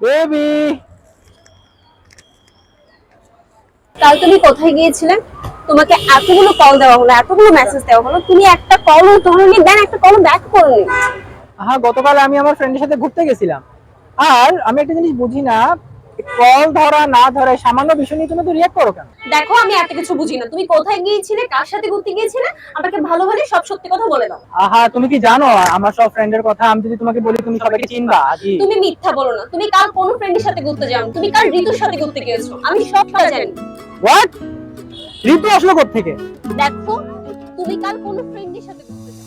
Baby. কাল তুমি কোথায় গিয়েছিলে? তোমাকে এতগুলো কল দেওয়া হলো, এতগুলো মেসেজ দেওয়া হলো, তুমি একটা কলও ধরোনি, দেন একটা কলও ব্যাক করোনি। হ্যাঁ, গতকাল আমি আমার ফ্রেন্ডের সাথে ঘুরতে গেছিলাম। আর আমি একটা জিনিস বুঝি না, কল ধরা না ধরা এই সামান্য বিষয় নিয়ে তুমি তো রিয়াক্ট করো কেন? দেখো, আমি এত কিছু বুঝি না। তুমি কোথায় গিয়েছিলে, কার সাথে ঘুরতে গিয়েছিলে, আমাকে ভালো ভালো সব সত্যি কথা বলে দাও। আহা, তুমি কি জানো আমার সব ফ্রেন্ডের কথা? আমি যদি তোমাকে বলি তুমি সবাইকে চিনবা কি? তুমি মিথ্যা বলো না। তুমি কাল কোন ফ্রেন্ডের সাথে ঘুরতে যাও? তুমি কাল ঋতুর সাথে ঘুরতে গিয়েছো, আমি সবটা জানি। হোয়াট? ঋতু আসলো কোত্থেকে? দেখো, তুমি কাল কোন ফ্রেন্ডের সাথে ঘুরতে যাও।